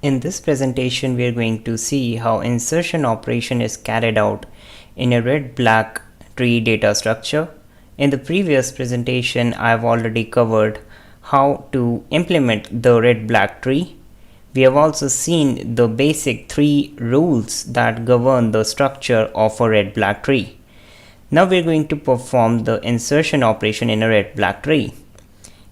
In this presentation, we are going to see how insertion operation is carried out in a red-black tree data structure. In the previous presentation, I've already covered how to implement the red-black tree. We have also seen the basic 3 rules that govern the structure of a red-black tree. Now we're going to perform the insertion operation in a red-black tree.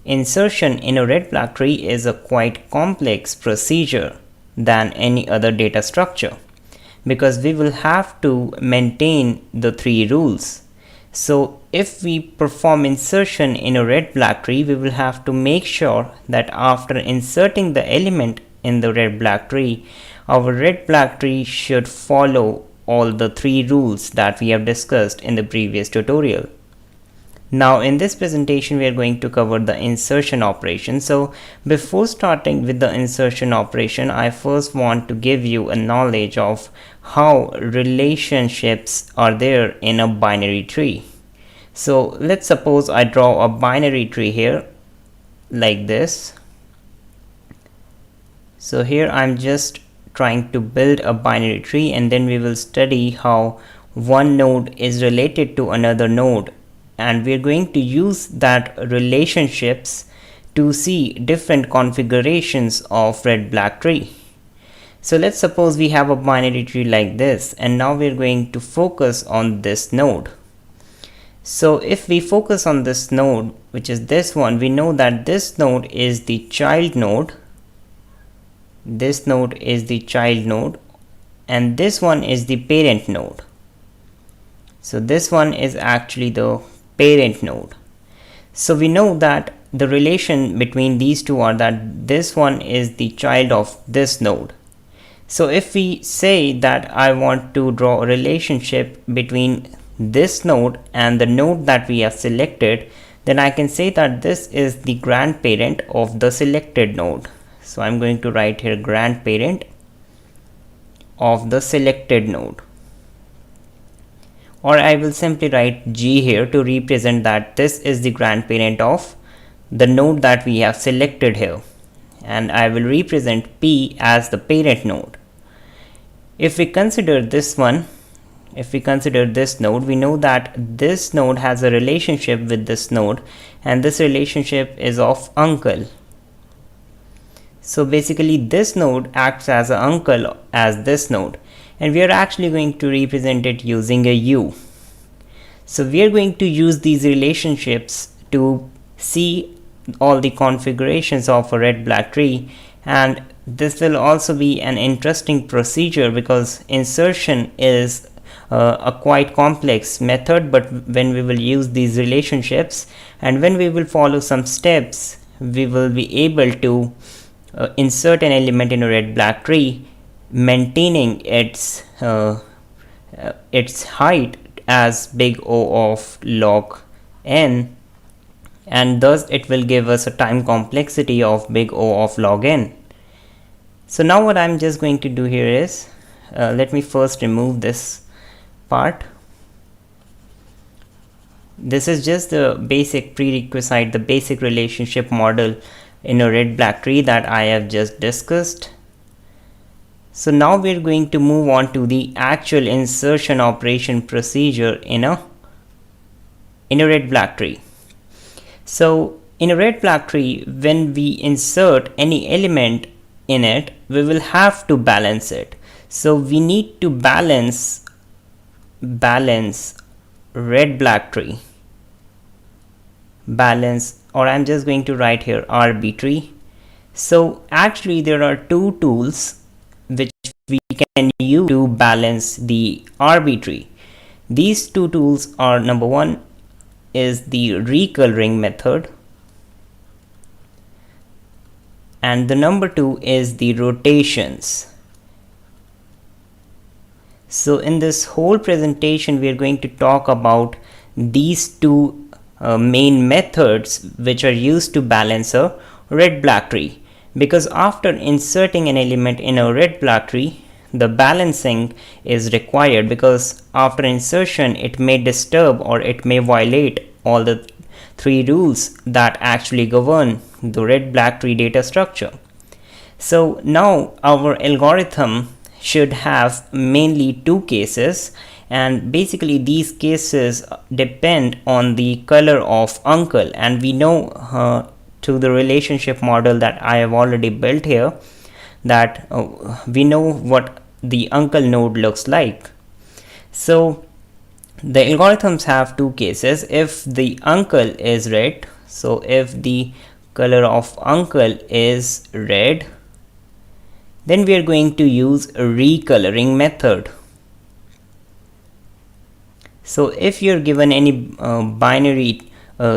Insertion in a red-black tree is a quite complex procedure than any other data structure because we will have to maintain the 3 rules. So if we perform insertion in a red-black tree, we will have to make sure that after inserting the element in the red-black tree, our red-black tree should follow all the 3 rules that we have discussed in the previous tutorial. Now in this presentation, we are going to cover the insertion operation. So before starting with the insertion operation, I first want to give you a knowledge of how relationships are there in a binary tree. So let's suppose I draw a binary tree here like this. So here I'm just trying to build a binary tree, and then we will study how one node is related to another node, and we're going to use that relationships to see different configurations of red-black tree. So let's suppose we have a binary tree like this, and now we're going to focus on this node. So if we focus on this node, which is this one, we know that this node is the child node, this node is the child node, and this one is the parent node. So this one is actually the parent node. So we know that the relation between these two are that this one is the child of this node. So if we say that I want to draw a relationship between this node and the node that we have selected, then I can say that this is the grandparent of the selected node. So I'm going to write here grandparent of the selected node, or I will simply write G here to represent that this is the grandparent of the node that we have selected here, and I will represent P as the parent node. If we consider this one, if we consider this node, we know that this node has a relationship with this node, and this relationship is of uncle. So basically this node acts as an uncle as this node, and we are actually going to represent it using a U. So we are going to use these relationships to see all the configurations of a red-black tree, and this will also be an interesting procedure because insertion is a quite complex method, but when we will use these relationships and when we will follow some steps, we will be able to insert an element in a red-black tree, maintaining its height as big O of log n, and thus it will give us a time complexity of big O of log n. So now what I'm just going to do here is let me first remove this part. This is just the basic prerequisite, the basic relationship model in a red-black tree that I have just discussed. So now we're going to move on to the actual insertion operation procedure in a red-black tree. So in a red-black tree, when we insert any element in it, we will have to balance it. So we need to balance red-black tree, balance, or I'm just going to write here arbitrary. So actually there are 2 tools which we can use to balance the arbitrary. These 2 tools are, number 1 is the recoloring method, and the number 2 is the rotations. So in this whole presentation, we are going to talk about these 2 main methods which are used to balance a red-black tree, because after inserting an element in a red-black tree, the balancing is required, because after insertion it may disturb or it may violate all the 3 rules that actually govern the red-black tree data structure. So now our algorithm should have mainly two cases, and basically these cases depend on the color of uncle, and we know to the relationship model that I have already built here that we know what the uncle node looks like. So the algorithms have two cases. If the uncle is red, so if the color of uncle is red, then we are going to use a recoloring method. So if you're given any binary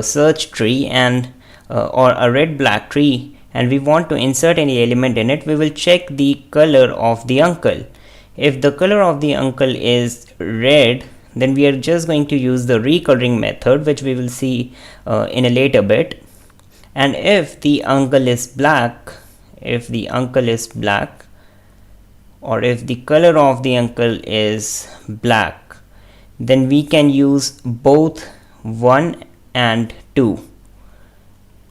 search tree and or a red black tree, and we want to insert any element in it, we will check the color of the uncle. If the color of the uncle is red, then we are just going to use the recoloring method, which we will see in a later bit. And if the uncle is black, or if the color of the uncle is black, then we can use both 1 and 2,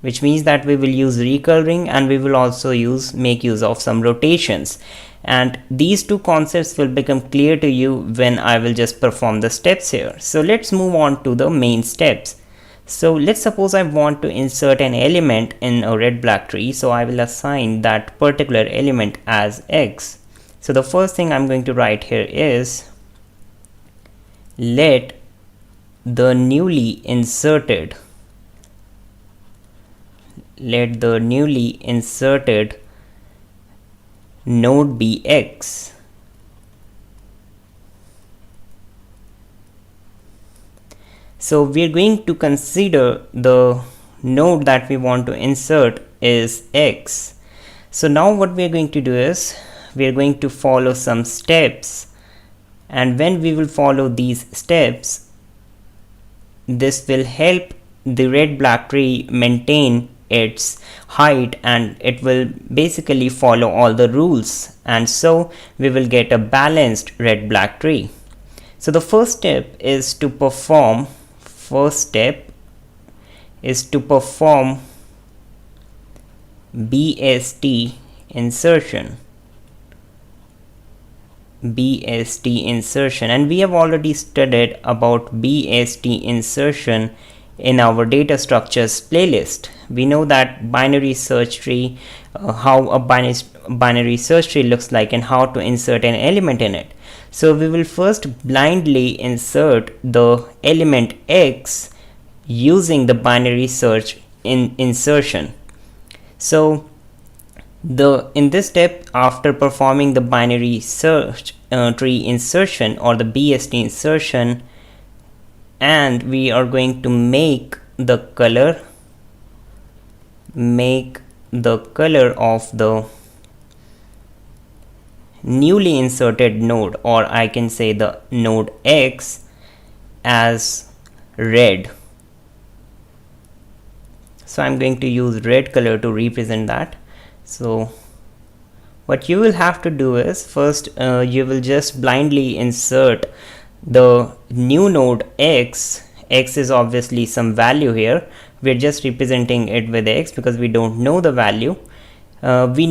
which means that we will use recoloring and we will also make use of some rotations. And these two concepts will become clear to you when I will just perform the steps here. So let's move on to the main steps. So let's suppose I want to insert an element in a red black tree, so I will assign that particular element as X. So the first thing I'm going to write here is let the newly inserted node be X. So we are going to consider the node that we want to insert is X. So now what we are going to do is we are going to follow some steps, and when we will follow these steps, this will help the red black tree maintain its height and it will basically follow all the rules, and so we will get a balanced red black tree. So the first step is to perform BST insertion, and we have already studied about BST insertion in our data structures playlist. We know that binary search tree, how a binary search tree looks like and how to insert an element in it. So we will first blindly insert the element X using the binary search insertion. So in this step, after performing the binary search tree insertion or the BST insertion, and we are going to make the color of the newly inserted node, or I can say the node X, as red. So I'm going to use red color to represent that. So what you will have to do is first you will just blindly insert the new node X. X is obviously some value here. We're just representing it with X because we don't know the value. When we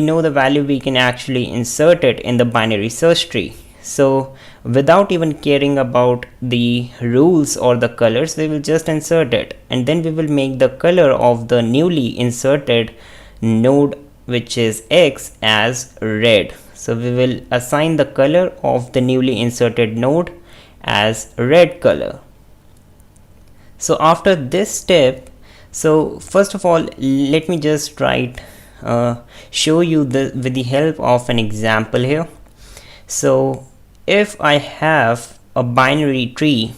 know the value, we can actually insert it in the binary search tree. So without even caring about the rules or the colors, we will just insert it, and then we will make the color of the newly inserted node, which is X, as red. So we will assign the color of the newly inserted node as red color. So after this step, so first of all, let me just show you with the help of an example here. So if I have a binary tree,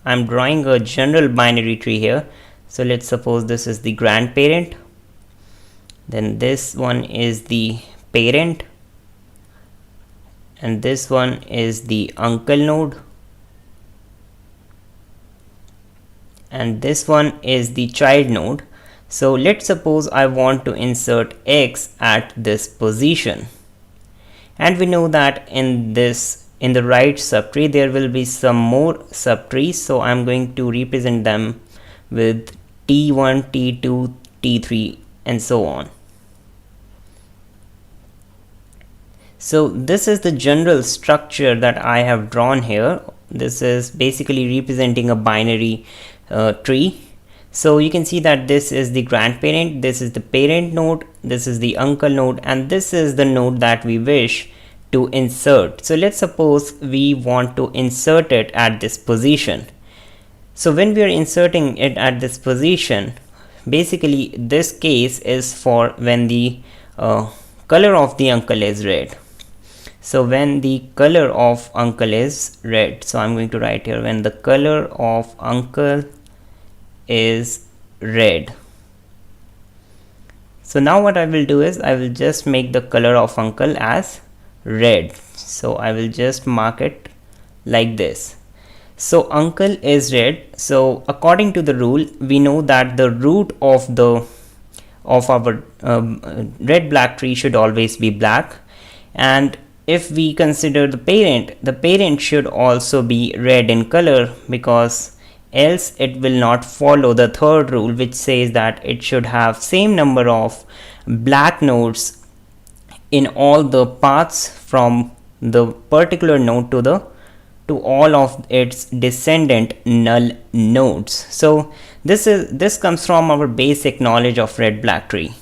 I'm drawing a general binary tree here. So let's suppose this is the grandparent, then this one is the parent, and this one is the uncle node, and this one is the child node. So let's suppose I want to insert X at this position, and we know that in the right subtree there will be some more subtrees, so I'm going to represent them with T1, T2, T3 and so on. So this is the general structure that I have drawn here. This is basically representing a binary tree. So you can see that this is the grandparent, this is the parent node, this is the uncle node, and this is the node that we wish to insert. So let's suppose we want to insert it at this position. So when we are inserting it at this position, basically this case is for when the color of the uncle is red. So when the color of uncle is red, so I'm going to write here when the color of uncle is red. So now what I will do is I will just make the color of uncle as red. So I will just mark it like this. So uncle is red. So according to the rule, we know that the root of our red black tree should always be black, and if we consider the parent should also be red in color, because else it will not follow the third rule, which says that it should have same number of black nodes in all the paths from the particular node to all of its descendant null nodes. So this comes from our basic knowledge of red black tree.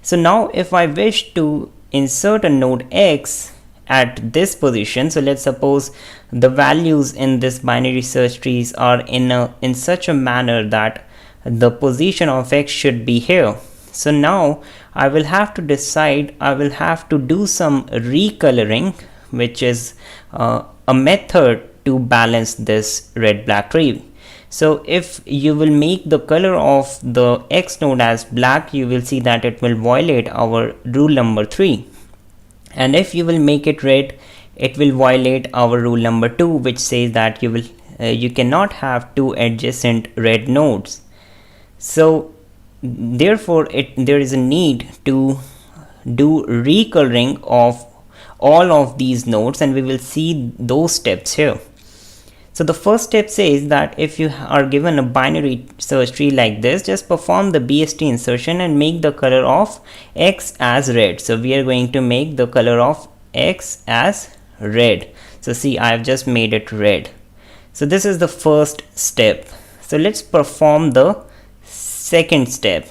So now if I wish to insert a node X at this position, so let's suppose the values in this binary search trees are in such a manner that the position of X should be here. So now I will have to decide, I will have to do some recoloring, which is a method to balance this red black tree. So if you will make the color of the X node as black, you will see that it will violate our rule number 3. And if you will make it red, it will violate our rule number 2, which says that you cannot have two adjacent red nodes. So therefore there is a need to do recoloring of all of these nodes, and we will see those steps here. So the first step says that if you are given a binary search tree like this, just perform the BST insertion and make the color of X as red. So we are going to make the color of X as red. So see, I have just made it red. So this is the first step. So let's perform the second step.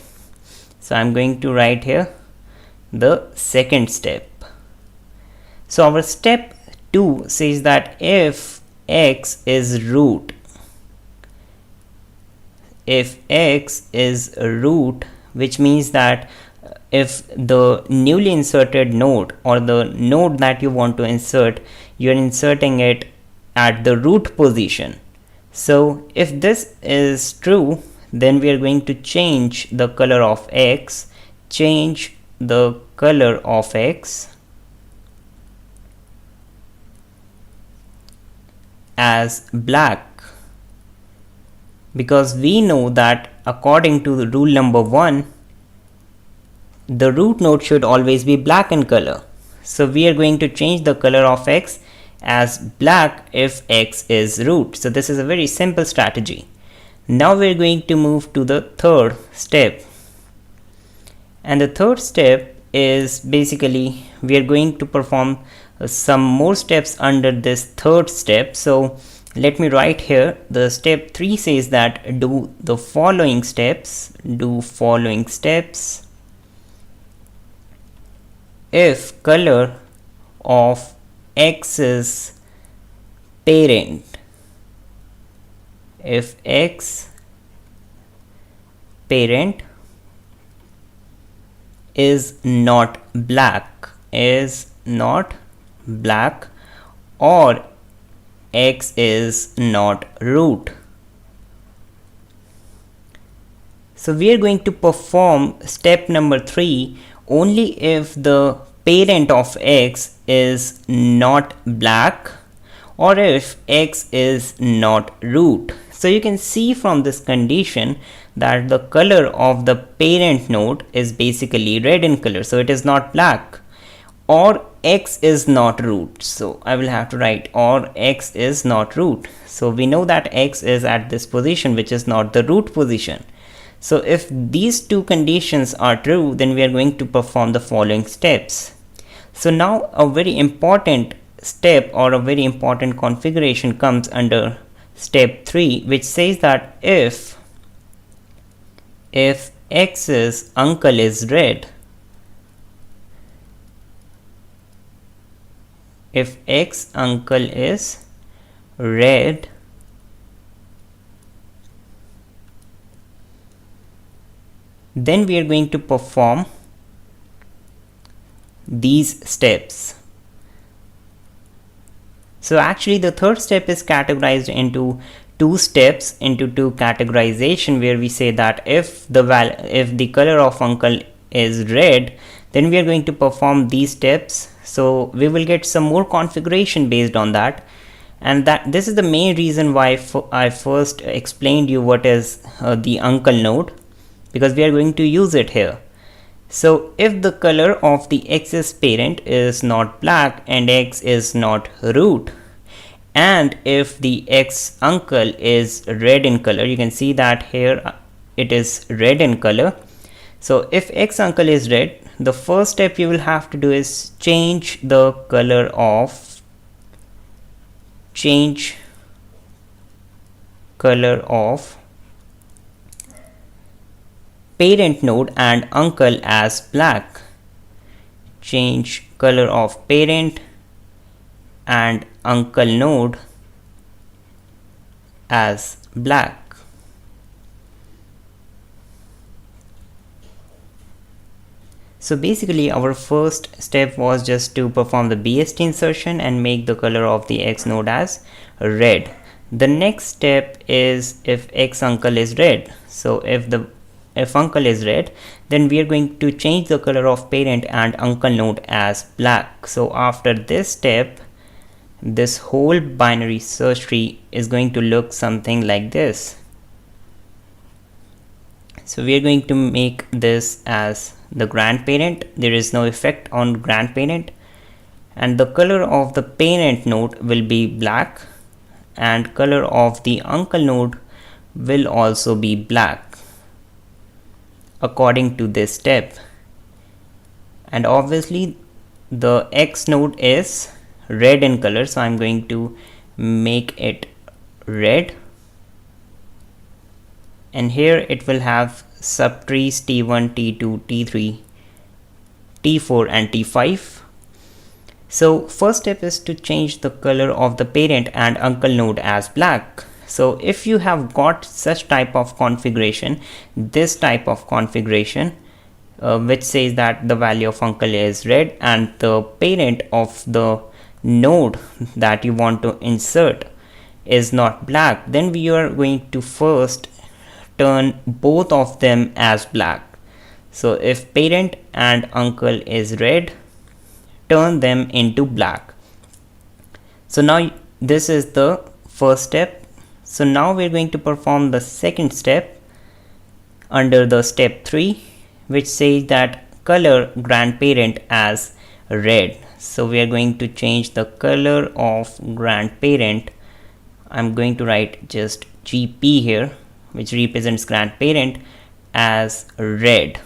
So I'm going to write here the second step. So our step 2 says that if X is root, if X is a root, which means that if the newly inserted node or the node that you want to insert, you're inserting it at the root position. So if this is true, then we are going to change the color of X, change the color of X as black, because we know that according to the rule number 1, the root node should always be black in color. So we are going to change the color of X as black if X is root. So this is a very simple strategy. Now we are going to move to the third step, and the third step is basically we are going to perform some more steps under this third step. So let me write here the step 3 says that do the following steps, if color of X's parent, if X parent is not black, or X is not root. So we are going to perform step number 3 only if the parent of X is not black or if X is not root. So you can see from this condition that the color of the parent node is basically red in color, so it is not black, or X is not root. So I will have to write or X is not root. So we know that X is at this position, which is not the root position. So if these two conditions are true, then we are going to perform the following steps. So now a very important step or a very important configuration comes under step 3, which says that if x's uncle is red, if x uncle is red, then we are going to perform these steps. So actually the third step is categorized into two steps, into two categorization, where we say that if the color of uncle is red, then we are going to perform these steps. So we will get some more configuration based on that, and that this is the main reason why I first explained you what is the uncle node, because we are going to use it here. So if the color of the x's parent is not black and x is not root, and if the x uncle is red in color, you can see that here it is red in color. So if x uncle is red, the first step you will have to do is change the color of parent node and uncle as black. Change color of parent and uncle node as black. So basically our first step was just to perform the BST insertion and make the color of the x node as red. The next step is if x uncle is red. So if uncle is red, then we are going to change the color of parent and uncle node as black. So after this step, this whole binary search tree is going to look something like this. So we are going to make this as the grandparent. There is no effect on grandparent, and the color of the parent node will be black, and color of the uncle node will also be black according to this step. And obviously the x node is red in color, so I'm going to make it red, and here it will have subtrees T1, T2, T3, T4 and T5. So first step is to change the color of the parent and uncle node as black. So if you have got such type of configuration, this type of configuration which says that the value of uncle is red and the parent of the node that you want to insert is not black, then we are going to first turn both of them as black. So if parent and uncle is red, turn them into black. So now this is the first step. So now we're going to perform the second step under the step 3, which says that color grandparent as red. So we are going to change the color of grandparent. I'm going to write just GP here, which represents grandparent, as red.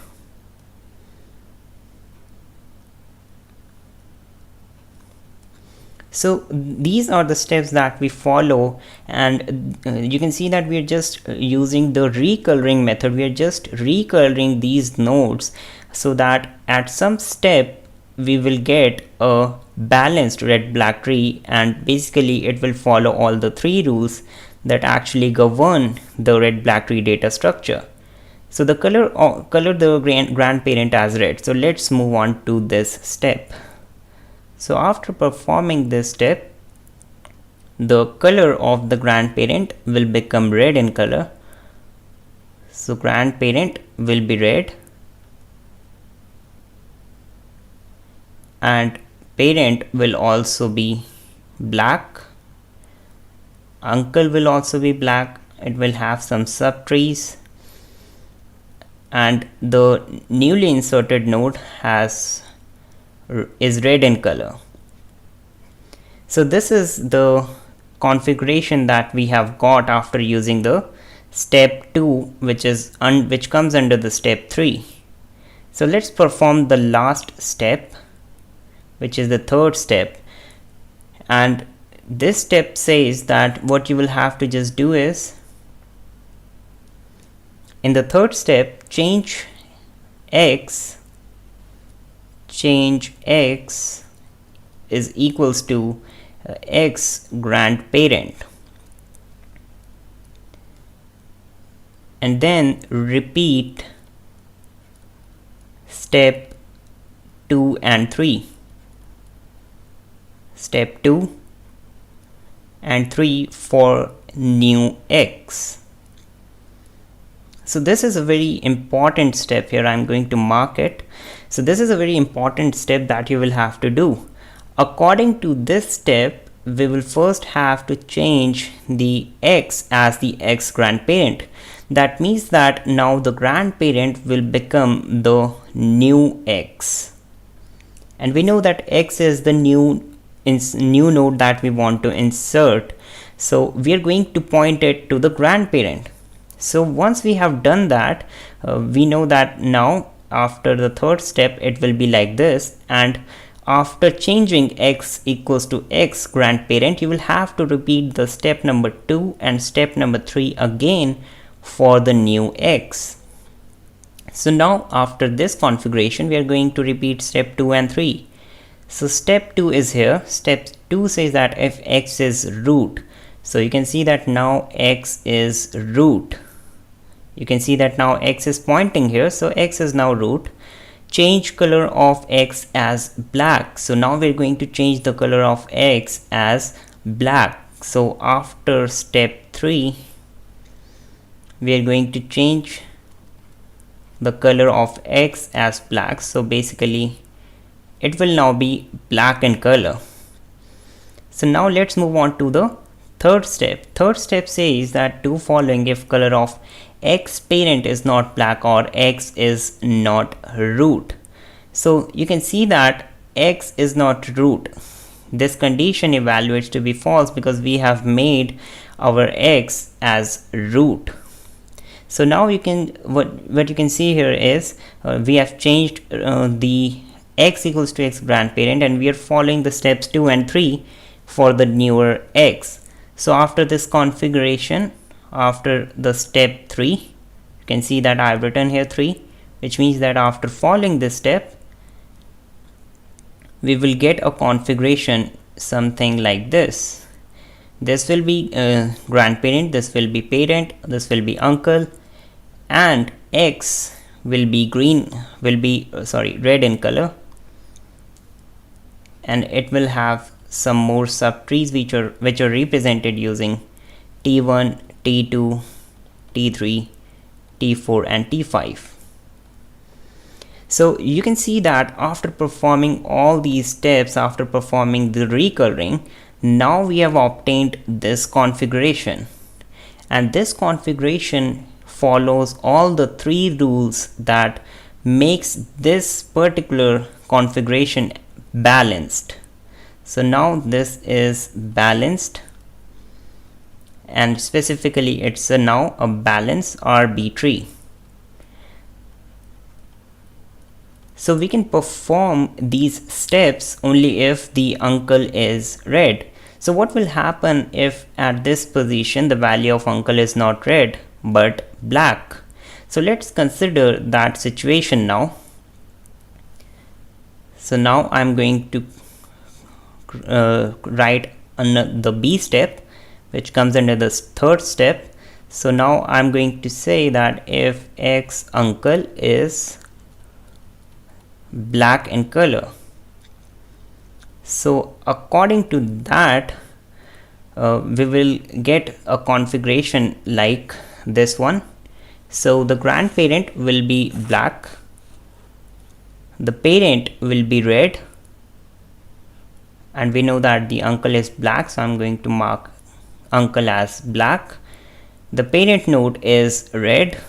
So these are the steps that we follow, and you can see that we are just using the recoloring method. We are just recoloring these nodes so that at some step we will get a balanced red black tree, and basically it will follow all the 3 rules that actually govern the red black tree data structure. So the color the grandparent as red. So let's move on to this step. So after performing this step, the color of the grandparent will become red in color. So grandparent will be red and parent will also be black. Uncle will also be black. It will have some subtrees, and the newly inserted node is red in color. So this is the configuration that we have got after using the step 2, which comes under the step 3. So let's perform the last step, which is the third step. And this step says that what you will have to just do is, in the third step, change x is equals to x grandparent, and then repeat step 2 and 3. Step 2 and 3 for new x. So this is a very important step here. I'm going to mark it. So this is a very important step that you will have to do. According to this step, we will first have to change the x as the x grandparent. That means that now the grandparent will become the new x. And we know that x is the new node that we want to insert. So we are going to point it to the grandparent. So once we have done that, we know that now after the third step it will be like this, and after changing x equals to x grandparent, you will have to repeat the step number 2 and step number 3 again for the new x. So now after this configuration, we are going to repeat step 2 and 3. So step 2 is here. Step 2 says that if x is root, so you can see that now x is root. You can see that now x is pointing here, so x is now root. Change color of x as black. So now we're going to change the color of x as black. So after step 3, we are going to change the color of x as black. So basically it will now be black in color. So now let's move on to the third step. Third step says that do following if color of x parent is not black or x is not root. So you can see that x is not root. This condition evaluates to be false because we have made our x as root. So now you can what you can see here is we have changed the x equals to x grandparent, and we are following the steps 2 and 3 for the newer x. So after this configuration, after the step 3, you can see that I have written here 3, which means that after following this step, we will get a configuration something like this. This will be grandparent, this will be parent, this will be uncle, and x will be red in color, and it will have some more subtrees which are represented using T1, T2, T3, T4 and T5. So you can see that after performing all these steps, after performing the recoloring, now we have obtained this configuration, and this configuration follows all the 3 rules that makes this particular configuration balanced. So now this is balanced, and specifically it's now a balanced RB tree. So we can perform these steps only if the uncle is red. So what will happen if at this position the value of uncle is not red but black? So let's consider that situation now. So now I'm going to write the B step, which comes under the third step. So now I'm going to say that if x uncle is black in color, so according to that we will get a configuration like this one. So the grandparent will be black, the parent will be red, and we know that the uncle is black, so I'm going to mark uncle as black. The parent node is red,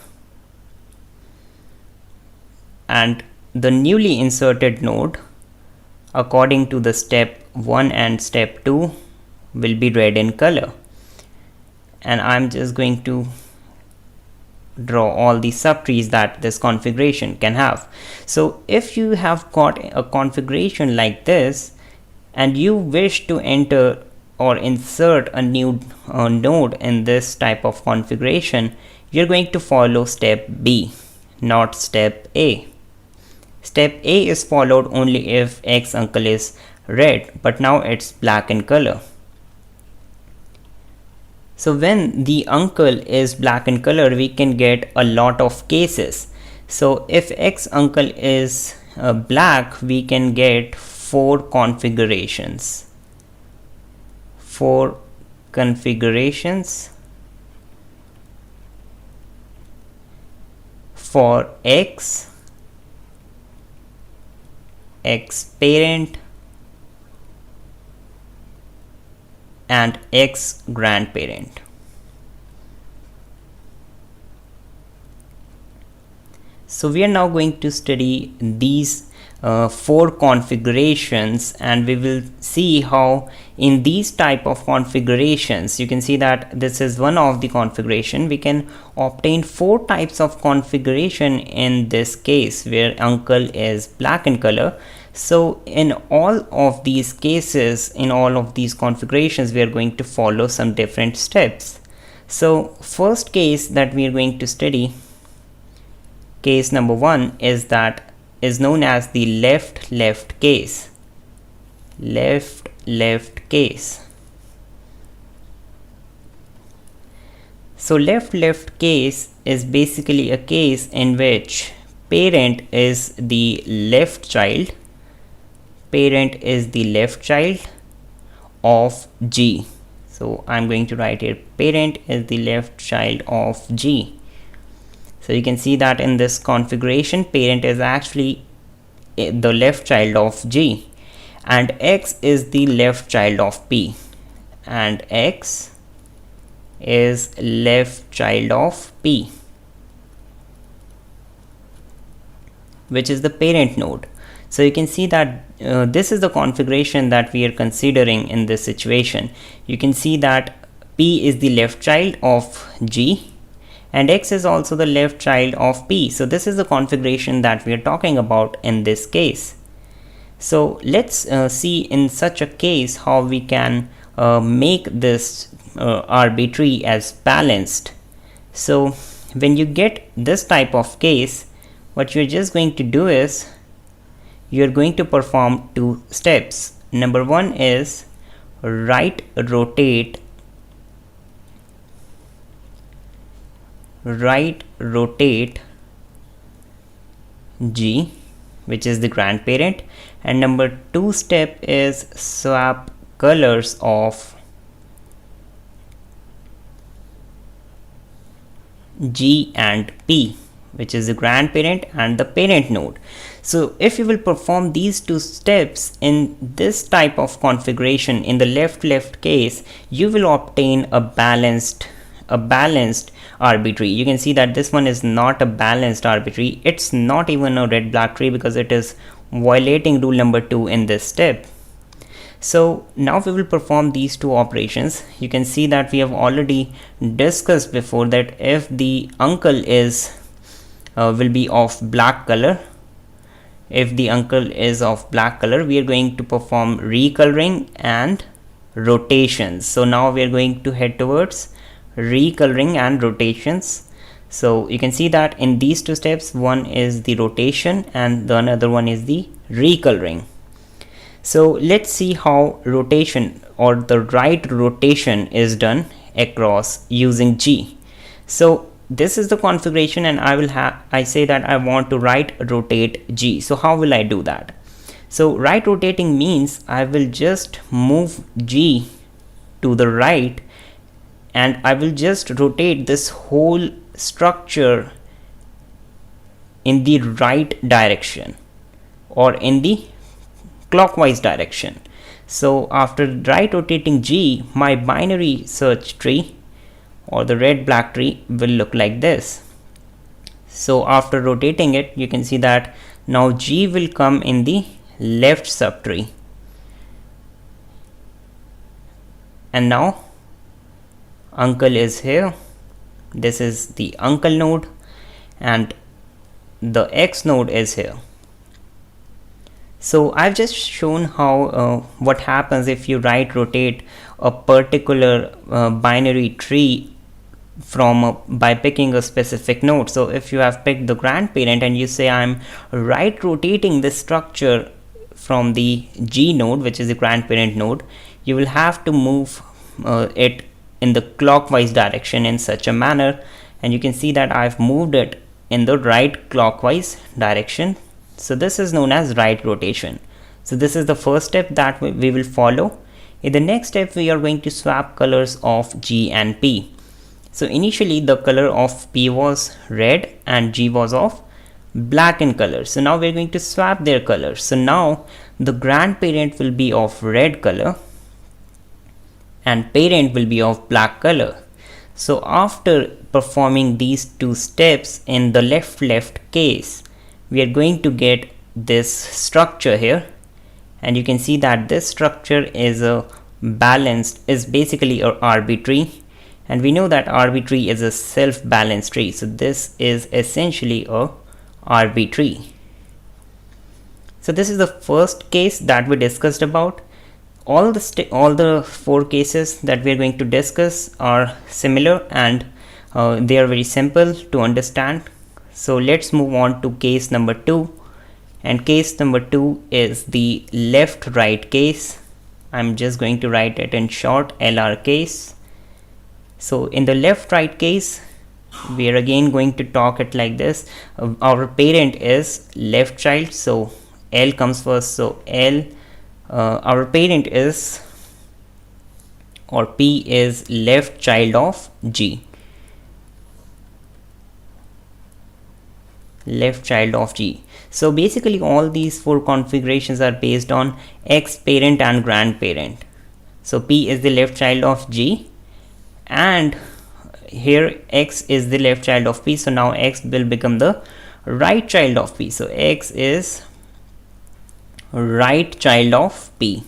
and the newly inserted node according to the step 1 and step 2 will be red in color. And I'm just going to draw all the subtrees that this configuration can have. So if you have got a configuration like this and you wish to enter or insert a new node in this type of configuration, you're going to follow step B, not step A. Step A is followed only if X uncle is red, but now it's black in color. So when the uncle is black in color, we can get a lot of cases. So if X uncle is black, we can get 4 configurations. 4 configurations for X, X parent, and X grandparent. So we are now going to study these 4 configurations, and we will see how in these type of configurations, you can see that this is one of the configuration. We can obtain 4 types of configuration in this case where uncle is black in color. So in all of these cases, in all of these configurations, we are going to follow some different steps. So first case that we are going to study, case number 1, is known as the left case. Left case. So left case is basically a case in which parent is the left child. Parent is the left child of G. So I'm going to write here, parent is the left child of G. So you can see that in this configuration, parent is actually the left child of G, and X is the left child of P, and X is left child of P, which is the parent node. So you can see that this is the configuration that we are considering in this situation. You can see that P is the left child of G and X is also the left child of P. So this is the configuration that we are talking about in this case. So let's see in such a case how we can make this arbitrary as balanced. So when you get this type of case, what you're just going to do is you're going to perform 2 steps. Number 1 is right rotate G, which is the grandparent, and number 2 step is swap colors of G and P, which is the grandparent and the parent node. So if you will perform these 2 steps in this type of configuration in the left case, you will obtain a balanced arbitrary. You can see that this one is not a balanced arbitrary. It's not even a red black tree because it is violating rule number 2 in this step. So now we will perform these 2 operations. You can see that we have already discussed before that if the uncle is will be of black color, if the uncle is of black color, we are going to perform recoloring and rotations. So now we are going to head towards recoloring and rotations. So you can see that in these 2 steps, one is the rotation and the another one is the recoloring. So let's see how rotation or the right rotation is done across using G. So this is the configuration and I say that I want to right rotate G. So how will I do that? So right rotating means I will just move G to the right and I will just rotate this whole structure in the right direction or in the clockwise direction. So after right rotating G, my binary search tree or the red black tree will look like this. So after rotating it, you can see that now G will come in the left subtree, and now uncle is here This is the uncle node and the X node is here. So I've just shown how what happens if you right rotate a particular binary tree from by picking a specific node. So if you have picked the grandparent and you say I'm right rotating this structure from the G node, which is the grandparent node, you will have to move it in the clockwise direction in such a manner, and you can see that I've moved it in the right clockwise direction. So this is known as right rotation. So this is the first step that we will follow. In the next step, we are going to swap colors of G and P. So initially the color of P was red and G was of black in color. So now we're going to swap their colors. So now the grandparent will be of red color and parent will be of black color. So after performing these two steps in the left case, we are going to get this structure here, and you can see that this structure is a balanced, is basically a RB tree, and we know that RB tree is a self-balanced tree. So this is essentially a RB tree. So this is the first case that we discussed about. All the four cases that we are going to discuss are similar, and they are very simple to understand. So let's move on to case number 2, and case number 2 is the left right case. I'm just going to write it in short, LR case. So in the left right case, we are again going to talk it like this. Our parent is left child, so L comes first. So L, our parent is, or P is left child of G. Left child of G. So basically all these four configurations are based on X parent and grandparent. So P is the left child of G, and here X is the left child of P. So now X will become the right child of P. So X is right child of P.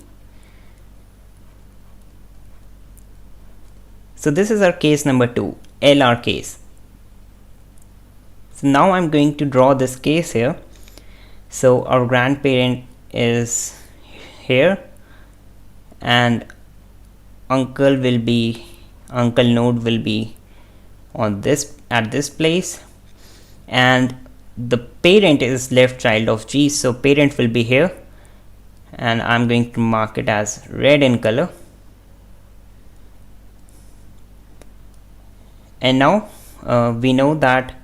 So this is our case number 2, LR case. So now I'm going to draw this case here. So our grandparent is here and uncle node will be on this, at this place, and the parent is left child of G. So parent will be here, and I'm going to mark it as red in color. And now we know that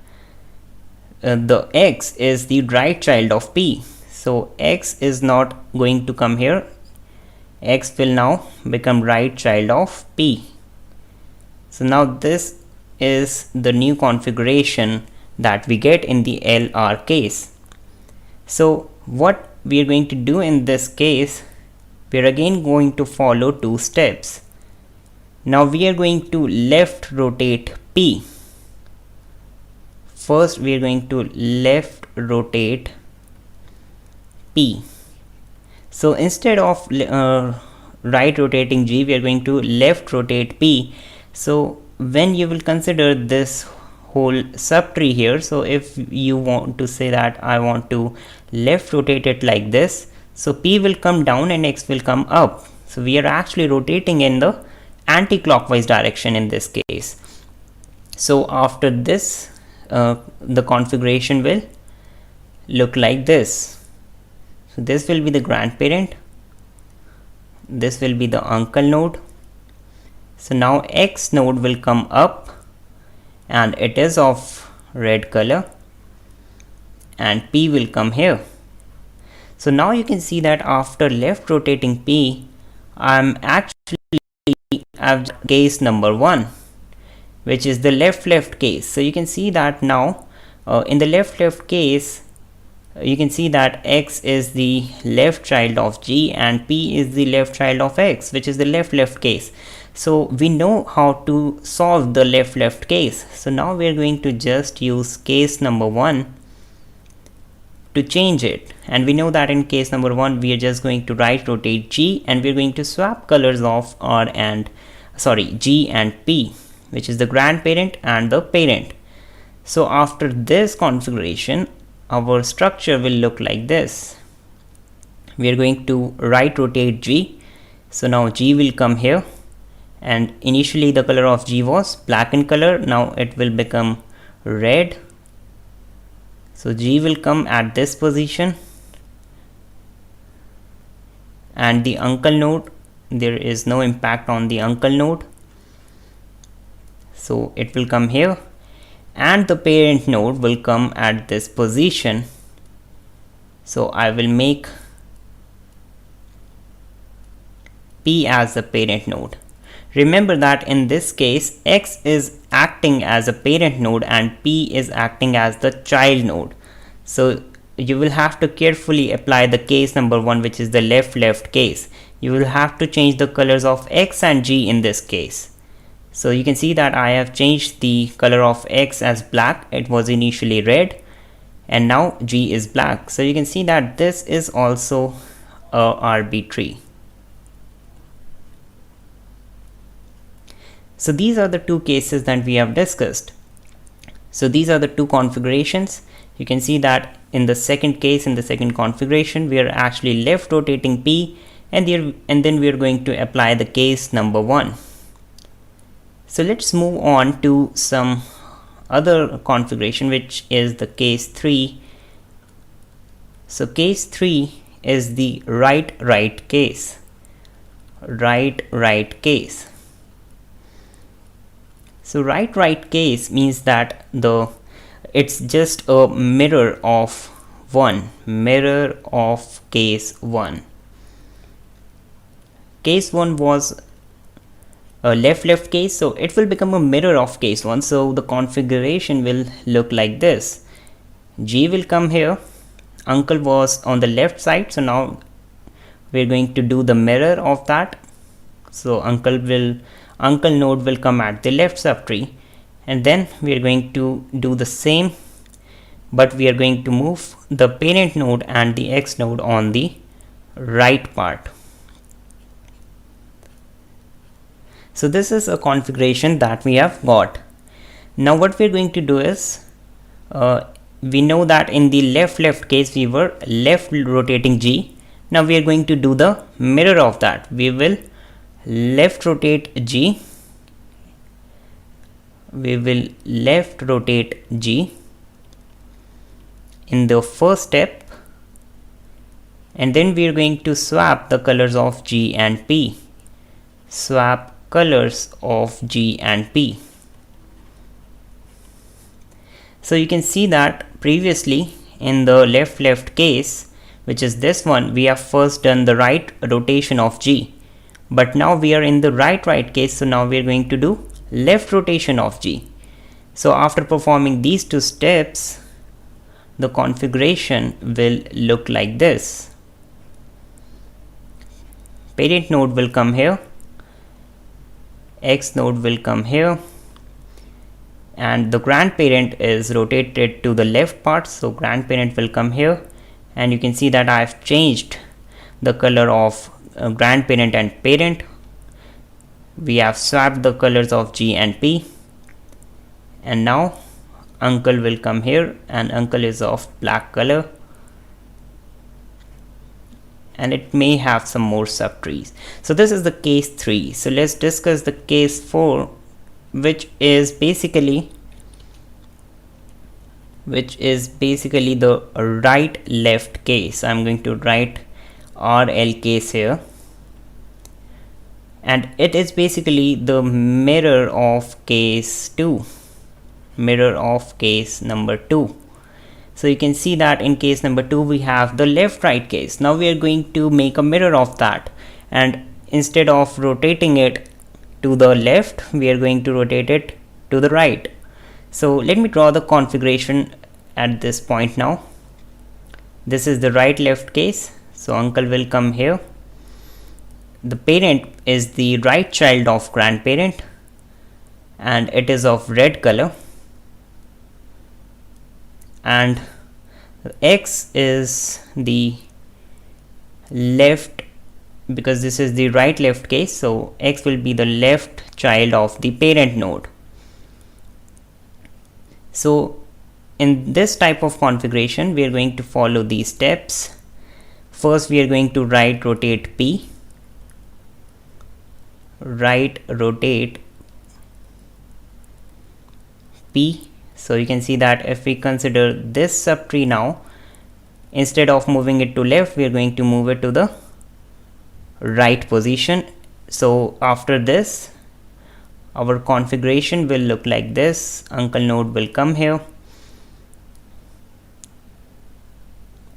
the X is the right child of P. So X is not going to come here. X will now become right child of P. So now this is the new configuration that we get in the LR case. So what we are going to do in this case, we are again going to follow two steps. Now we are going to left rotate P. First we are going to left rotate P. So instead of right rotating G, we are going to left rotate P. So when you will consider this whole subtree here, so if you want to say that I want to left rotate it like this, so P will come down and X will come up. So we are actually rotating in the anti-clockwise direction in this case. So after this, the configuration will look like this. So this will be the grandparent, this will be the uncle node. So now X node will come up and it is of red color, and P will come here. So now you can see that after left rotating P, I'm actually have case number 1, which is the left case. So you can see that now in the left case, you can see that X is the left child of G and P is the left child of X, which is the left case. So we know how to solve the left case. So now we are going to just use case number 1 to change it, and we know that in case number 1 we are just going to right rotate G, and we are going to swap colors of G and P. which is the grandparent and the parent. So after this configuration, our structure will look like this. We are going to right rotate G. So now G will come here, and initially the color of G was black in color. Now it will become red. So G will come at this position, and the uncle node, there is no impact on the uncle node, so it will come here, and the parent node will come at this position. So I will make P as the parent node. Remember that in this case X is acting as a parent node and P is acting as the child node. So you will have to carefully apply the case number 1, which is the left case. You will have to change the colors of X and G in this case. So you can see that I have changed the color of X as black. It was initially red, and now G is black. So you can see that this is also a arbitrary. So these are the two cases that we have discussed. So these are the two configurations. You can see that in the second case, in the second configuration, we are actually left rotating P, and then we are going to apply the case number 1. So let's move on to some other configuration, which is the case 3. So case 3 is the right case. Right case. So right case means that it's just a mirror of case 1. Case 1 was a left case, so it will become a mirror of case 1. So the configuration will look like this. G will come here. Uncle was on the left side, so now we're going to do the mirror of that. So uncle node will come at the left subtree, and then we are going to do the same, but we are going to move the parent node and the X node on the right part. So this is a configuration that we have got. Now what we are going to do is, we know that in the left case we were left rotating G. Now we are going to do the mirror of that. We will left rotate G. We will left rotate G in the first step, and then we are going to swap the colors of G and P. Swap colors of G and P. So you can see that previously in the left case, which is this one, we have first done the right rotation of G, but now we are in the right case, so now we are going to do left rotation of G. So after performing these two steps, the configuration will look like this. Parent node will come here, X node will come here, and the grandparent is rotated to the left part, so grandparent will come here, and you can see that I have changed the color of grandparent and parent. We have swapped the colors of G and P, and now uncle will come here, and uncle is of black color, and it may have some more subtrees. So this is the case 3. So let's discuss the case 4, which is basically the right left case. I'm going to write RL case here, and it is basically the mirror of case 2, mirror of case number 2. So you can see that in case number 2 we have the left case. Now we are going to make a mirror of that, and instead of rotating it to the left, we are going to rotate it to the right. So let me draw the configuration at this point now. This is the right left case, so uncle will come here. The parent is the right child of grandparent, and it is of red color, and X is the left, because this is the right left case, so X will be the left child of the parent node. So in this type of configuration, we are going to follow these steps. First, we are going to right rotate P, right rotate P. So you can see that if we consider this subtree now, instead of moving it to left, we are going to move it to the right position. So after this, our configuration will look like this. Uncle node will come here,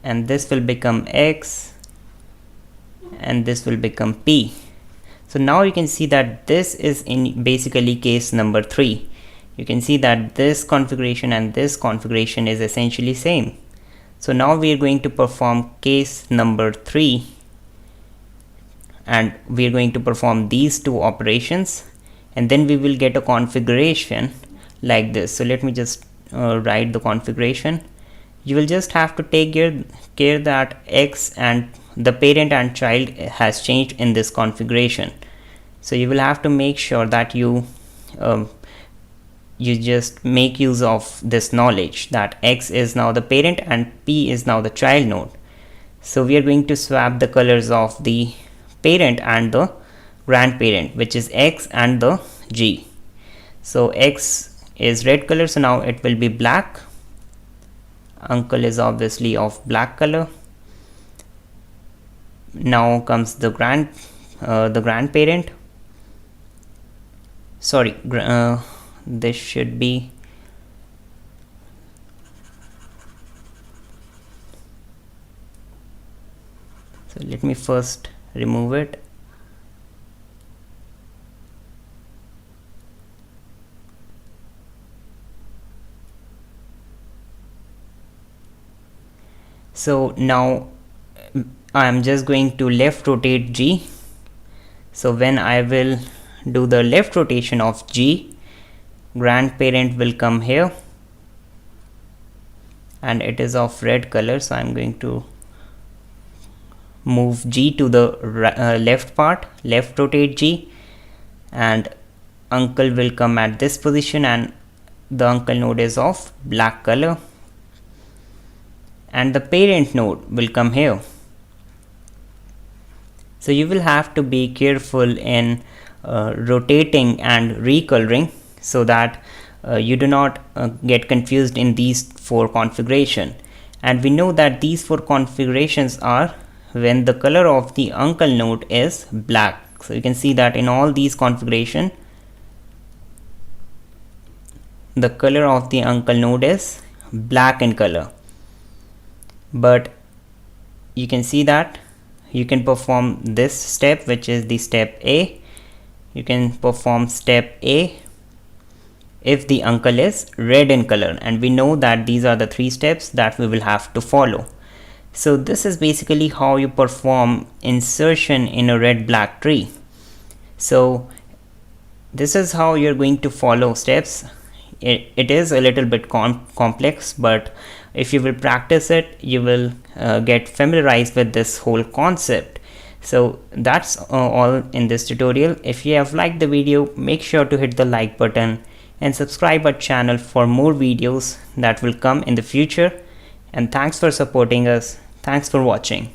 and this will become X, and this will become P. So now you can see that this is in basically case number 3. You can see that this configuration and this configuration is essentially same. So now we are going to perform case number 3, and we are going to perform these two operations, and then we will get a configuration like this. So let me just write the configuration. You will just have to take care that X and the parent and child has changed in this configuration. So you will have to make sure that you just make use of this knowledge that X is now the parent and P is now the child node. So we are going to swap the colors of the parent and the grandparent, which is X and the G. So X is red color, so now it will be black. Uncle is obviously of black color. Now comes the grandparent. Sorry, this should be so let me first remove it. So now I am just going to left rotate G. So when I will do the left rotation of G, grandparent will come here, and it is of red color, so I am going to move G to the left part, left rotate G, and uncle will come at this position, and the uncle node is of black color, and the parent node will come here. So you will have to be careful in rotating and recoloring so that you do not get confused in these 4 configuration. And we know that these 4 configurations are when the color of the uncle node is black. So you can see that in all these configuration, the color of the uncle node is black in color. But you can see that you can perform this step, which is the step A. You can perform step A if the uncle is red in color, and we know that these are the 3 steps that we will have to follow. So this is basically how you perform insertion in a red black tree. So this is how you're going to follow steps. It is a little bit complex, but if you will practice it, you will get familiarized with this whole concept. So that's all in this tutorial. If you have liked the video, make sure to hit the like button and subscribe our channel for more videos that will come in the future. And thanks for supporting us. Thanks for watching.